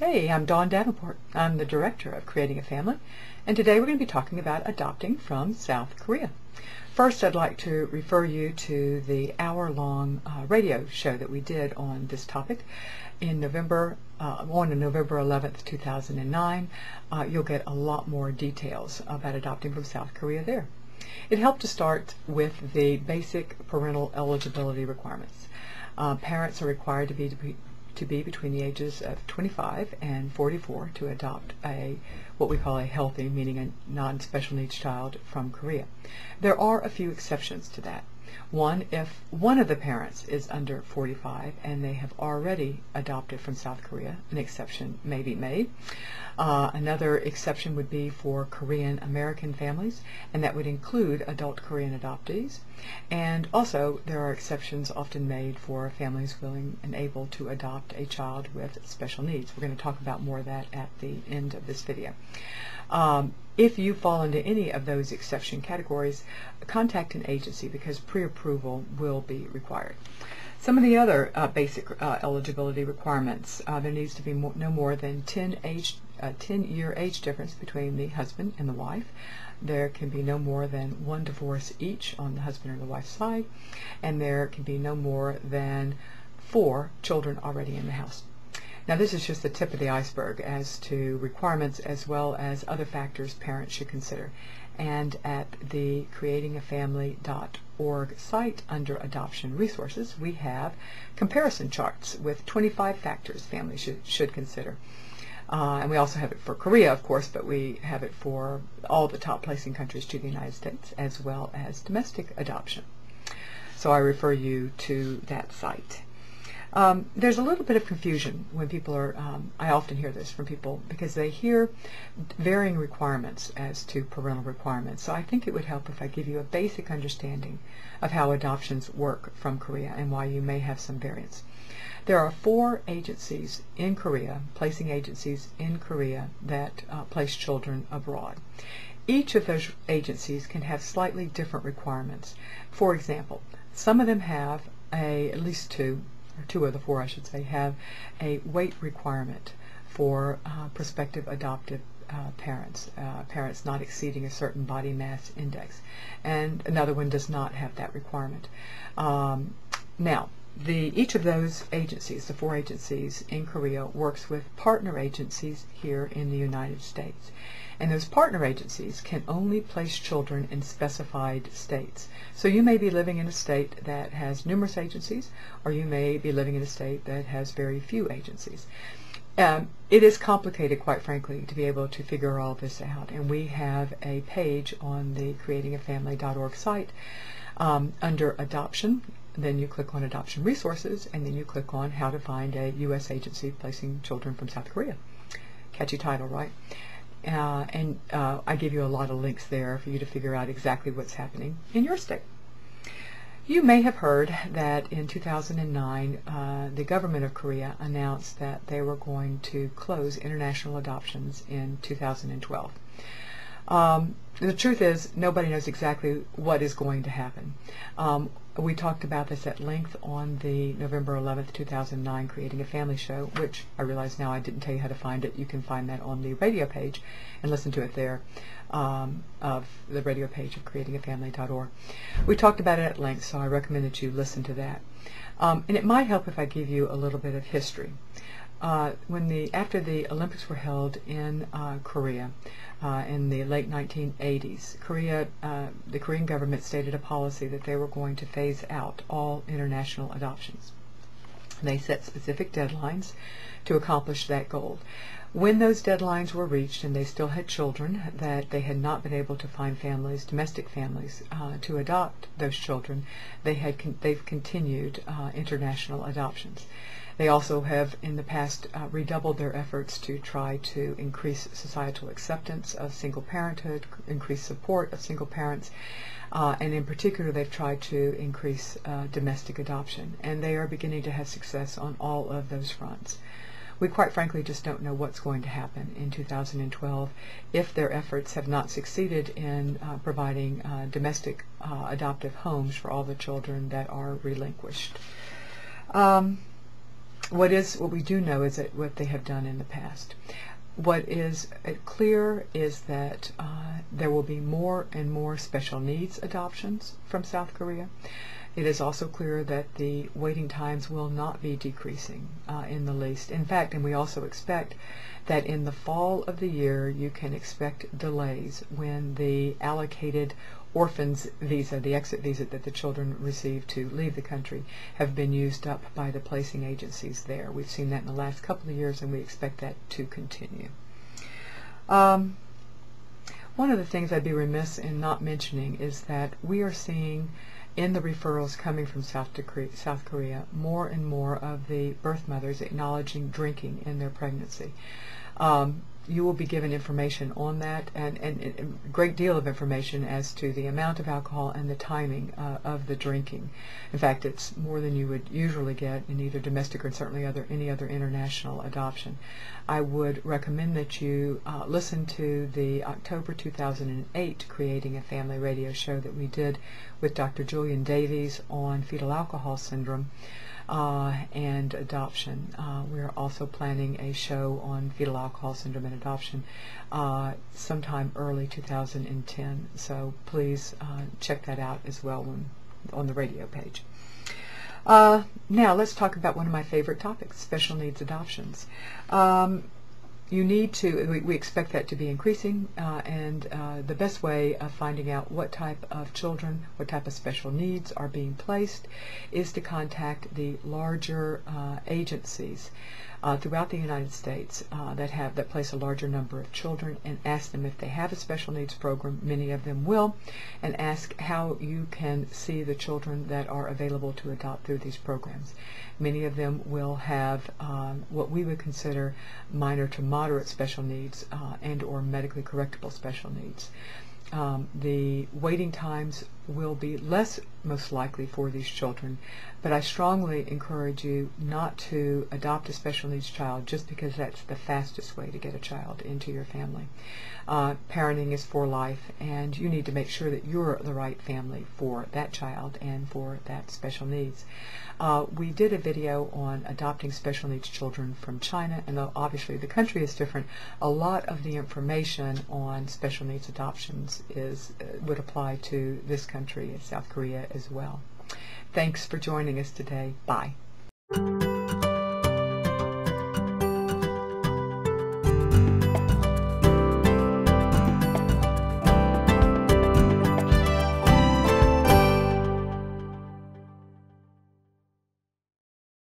Hey, I'm Dawn Davenport. I'm the director of Creating a Family, and today we're going to be talking about adopting from South Korea. First, I'd like to refer you to the hour-long radio show that we did on this topic in November, on November 11th, 2009. You'll get a lot more details about adopting from South Korea there. It helped to start with the basic parental eligibility requirements. Parents are required to be between the ages of 25 and 44 to adopt what we call a healthy, meaning a non-special needs child from Korea. There are a few exceptions to that. One, if one of the parents is under 45 and they have already adopted from South Korea, an exception may be made. Another exception would be for Korean American families, and that would include adult Korean adoptees. And also there are exceptions often made for families willing and able to adopt a child with special needs. We're going to talk about more of that at the end of this video. If you fall into any of those exception categories, contact an agency because pre-approval will be required. Some of the other basic eligibility requirements, there needs to be no more than 10-year age difference between the husband and the wife. There can be no more than one divorce each on the husband or the wife's side, and there can be no more than 4 children already in the house. Now, this is just the tip of the iceberg as to requirements as well as other factors parents should consider. And at the creatingafamily.org site under Adoption Resources, we have comparison charts with 25 factors families should consider. And we also have it for Korea, of course, but we have it for all the top placing countries to the United States, as well as domestic adoption. So I refer you to that site. There's a little bit of confusion when people are, I often hear this from people because they hear varying requirements as to parental requirements. So I think it would help if I give you a basic understanding of how adoptions work from Korea and why you may have some variance. There are 4 agencies in Korea, placing agencies in Korea that place children abroad. Each of those agencies can have slightly different requirements. For example, some of them have at least 2 of the 4, I should say, have a weight requirement for prospective adoptive parents not exceeding a certain body mass index, and another one does not have that requirement. Now, each of those agencies, the 4 agencies in Korea, works with partner agencies here in the United States. And those partner agencies can only place children in specified states. So you may be living in a state that has numerous agencies, or you may be living in a state that has very few agencies. It is complicated, quite frankly, to be able to figure all this out. And we have a page on the creatingafamily.org site under Adoption. Then you click on Adoption Resources, and then you click on How to Find a U.S. Agency Placing Children from South Korea. Catchy title, right? I give you a lot of links there for you to figure out exactly what's happening in your state. You may have heard that in 2009, the government of Korea announced that they were going to close international adoptions in 2012. The truth is, nobody knows exactly what is going to happen. We talked about this at length on the November 11th, 2009 Creating a Family show, which I realize now I didn't tell you how to find it. You can find that on the radio page and listen to it there, of the radio page of creatingafamily.org. We talked about it at length, so I recommend that you listen to that. And it might help if I give you a little bit of history. After the Olympics were held in Korea in the late 1980s, the Korean government stated a policy that they were going to phase out all international adoptions. They set specific deadlines to accomplish that goal. When those deadlines were reached and they still had children that they had not been able to find families, domestic families, to adopt those children, they've continued international adoptions. They also have in the past redoubled their efforts to try to increase societal acceptance of single parenthood, increase support of single parents, and in particular they've tried to increase domestic adoption, and they are beginning to have success on all of those fronts. We quite frankly just don't know what's going to happen in 2012 if their efforts have not succeeded in providing domestic adoptive homes for all the children that are relinquished. what we do know is that what they have done in the past. What is clear is that there will be more and more special needs adoptions from South Korea. It is also clear that the waiting times will not be decreasing in the least. In fact, and we also expect that in the fall of the year you can expect delays when the allocated orphans visa, the exit visa that the children receive to leave the country, have been used up by the placing agencies there. We've seen that in the last couple of years, and we expect that to continue. One of the things I'd be remiss in not mentioning is that we are seeing in the referrals coming from South Korea more and more of the birth mothers acknowledging drinking in their pregnancy. You will be given information on that, and a great deal of information as to the amount of alcohol and the timing of the drinking. In fact, it's more than you would usually get in either domestic or certainly any other international adoption. I would recommend that you listen to the October 2008 Creating a Family radio show that we did with Dr. Julian Davies on fetal alcohol syndrome and adoption. We're also planning a show on fetal alcohol syndrome and adoption sometime early 2010. So please check that out as well on the radio page. Now let's talk about one of my favorite topics, special needs adoptions. You need to, we expect that to be increasing, and the best way of finding out what type of children, what type of special needs are being placed is to contact the larger agencies throughout the United States that place a larger number of children, and ask them if they have a special needs program. Many of them will, and ask how you can see the children that are available to adopt through these programs. Many of them will have what we would consider minor to moderate special needs and or medically correctable special needs. The waiting times will be less, most likely, for these children, but I strongly encourage you not to adopt a special needs child just because that's the fastest way to get a child into your family. Parenting is for life, and you need to make sure that you're the right family for that child and for that special needs. We did a video on adopting special needs children from China, and though obviously the country is different, a lot of the information on special needs adoptions would apply to this country, South Korea, as well. Thanks for joining us today. Bye.